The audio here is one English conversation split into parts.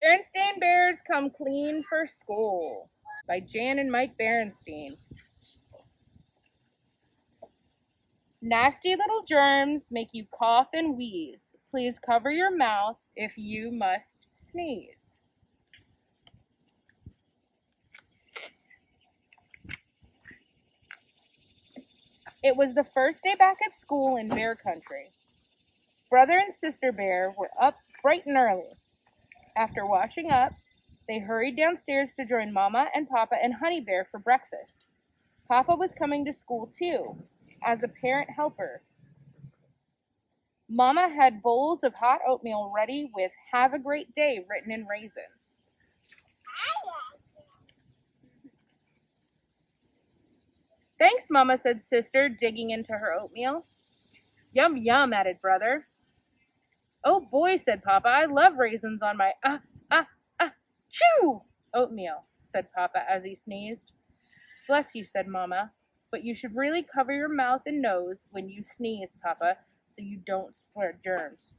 Berenstain Bears Come Clean for School by Jan and Mike Berenstain. Nasty little germs make you cough and wheeze. Please cover your mouth if you must sneeze. It was the first day back at school in Bear Country. Brother and Sister Bear were up bright and early. After washing up, they hurried downstairs to join Mama and Papa and Honey Bear for breakfast. Papa was coming to school too, as a parent helper. Mama had bowls of hot oatmeal ready with "Have a great day" written in raisins. Thanks, Mama, said Sister, digging into her oatmeal. Yum, yum, added Brother. Oh boy, said Papa, I love raisins on my chew oatmeal, said Papa as he sneezed. Bless you, said Mama, but you should really cover your mouth and nose when you sneeze, Papa, so you don't spread germs.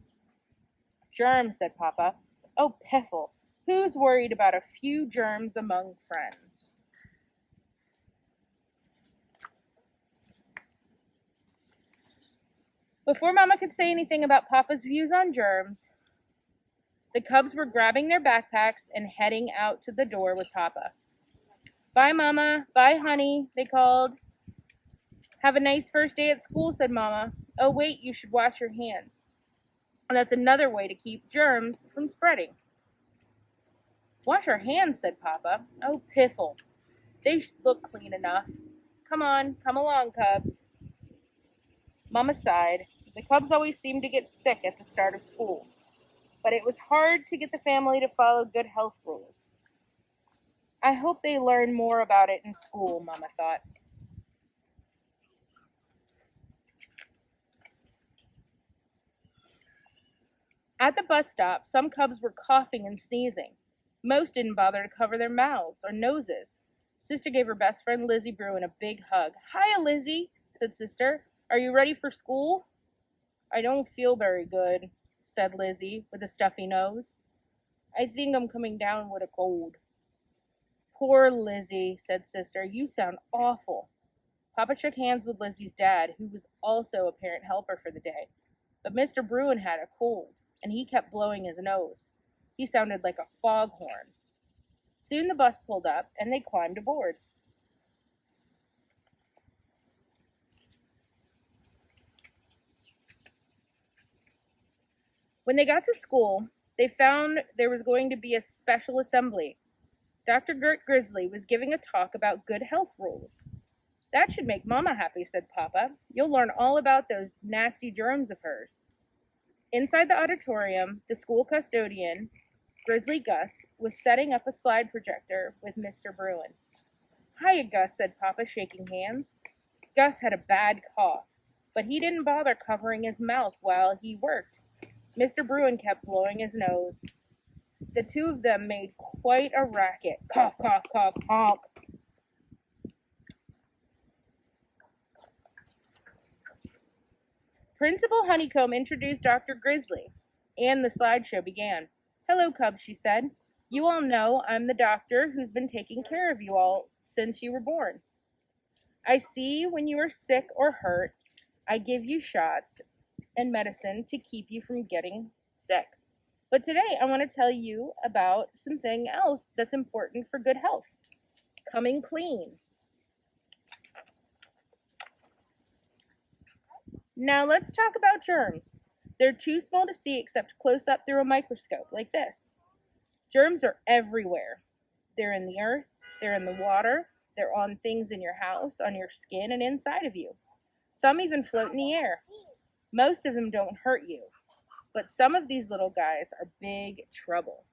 Germs, said Papa. Oh, piffle, who's worried about a few germs among friends? Before Mama could say anything about Papa's views on germs, the cubs were grabbing their backpacks and heading out to the door with Papa. Bye, Mama. Bye, honey, they called. Have a nice first day at school, said Mama. Oh, wait, you should wash your hands. And that's another way to keep germs from spreading. Wash our hands, said Papa. Oh, piffle. They look clean enough. Come on, come along, cubs. Mama sighed. The cubs always seemed to get sick at the start of school, but it was hard to get the family to follow good health rules. I hope they learn more about it in school, Mama thought. At the bus stop, some cubs were coughing and sneezing. Most didn't bother to cover their mouths or noses. Sister gave her best friend Lizzie Bruin a big hug. Hiya, Lizzie, said Sister. Are you ready for school? I don't feel very good, said Lizzie with a stuffy nose. I think I'm coming down with a cold. Poor Lizzie, said Sister. You sound awful. Papa shook hands with Lizzie's dad, who was also a parent helper for the day. But Mr. Bruin had a cold, and he kept blowing his nose. He sounded like a foghorn. Soon the bus pulled up, and they climbed aboard. When they got to school, they found there was going to be a special assembly. Dr. Grizzly was giving a talk about good health rules. That should make Mama happy, said Papa. You'll learn all about those nasty germs of hers. Inside the auditorium, the school custodian, Grizzly Gus, was setting up a slide projector with Mr. Bruin. Hiya, Gus, said Papa, shaking hands. Gus had a bad cough, but he didn't bother covering his mouth while he worked. Mr. Bruin kept blowing his nose. The two of them made quite a racket. Cough, cough, cough, honk. Principal Honeycomb introduced Dr. Grizzly, and the slideshow began. Hello, cubs, she said. You all know I'm the doctor who's been taking care of you all since you were born. I see when you are sick or hurt, I give you shots and medicine to keep you from getting sick. But today I want to tell you about something else that's important for good health. Coming clean. Now let's talk about germs. They're too small to see except close up through a microscope, like this. Germs are everywhere. They're in the earth, they're in the water, they're on things in your house, on your skin, and inside of you. Some even float in the air. Most of them don't hurt you, but some of these little guys are big trouble.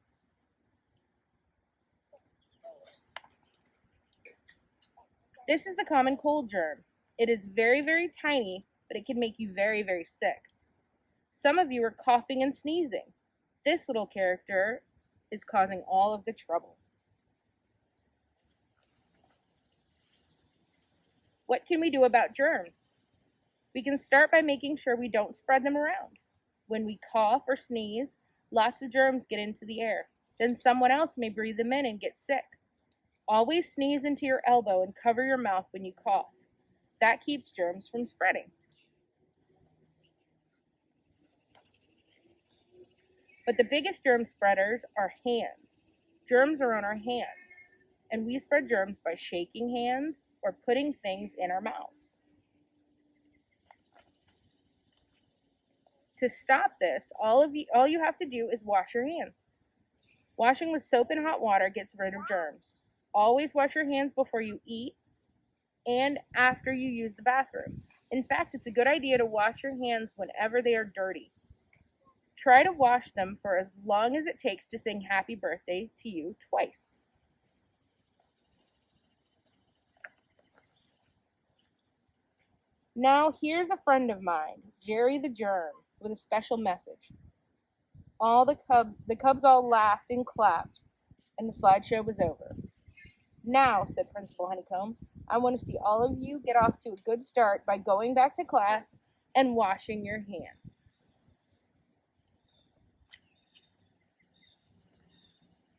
This is the common cold germ. It is very, very tiny, but it can make you very, very sick. Some of you are coughing and sneezing. This little character is causing all of the trouble. What can we do about germs? We can start by making sure we don't spread them around. When we cough or sneeze, lots of germs get into the air. Then someone else may breathe them in and get sick. Always sneeze into your elbow and cover your mouth when you cough. That keeps germs from spreading. But the biggest germ spreaders are hands. Germs are on our hands, and we spread germs by shaking hands or putting things in our mouths. To stop this, all you have to do is wash your hands. Washing with soap and hot water gets rid of germs. Always wash your hands before you eat and after you use the bathroom. In fact, it's a good idea to wash your hands whenever they are dirty. Try to wash them for as long as it takes to sing happy birthday to you twice. Now here's a friend of mine, Jerry the Germ, with a special message. The cubs all laughed and clapped, and the slideshow was over. Now, said Principal Honeycomb, I want to see all of you get off to a good start by going back to class and washing your hands.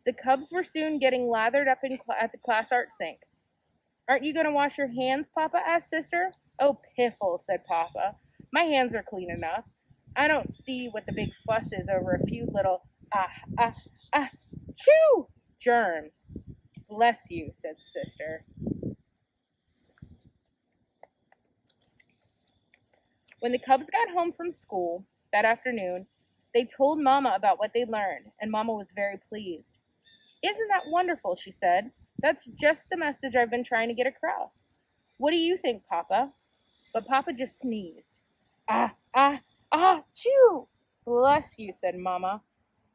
The cubs were soon getting lathered up at the class art sink. Aren't you going to wash your hands, Papa? Asked Sister. Oh, piffle, said Papa. My hands are clean enough. I don't see what the big fuss is over a few little, chew, germs. Bless you, said Sister. When the cubs got home from school that afternoon, they told Mama about what they learned, and Mama was very pleased. Isn't that wonderful, she said. That's just the message I've been trying to get across. What do you think, Papa? But Papa just sneezed. Chew! Bless you, said Mama.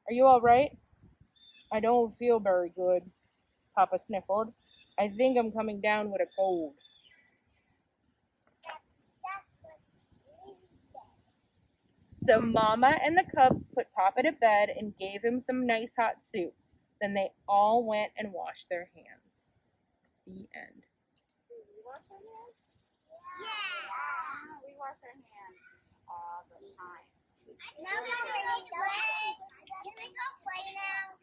Are you all right? I don't feel very good, Papa sniffled. I think I'm coming down with a cold. That's what Lily said. So Mama and the cubs put Papa to bed and gave him some nice hot soup. Then they all went and washed their hands. The end. Do we wash our hands? Yeah. We wash our hands all the time. Now we're going to play. Can we go play now?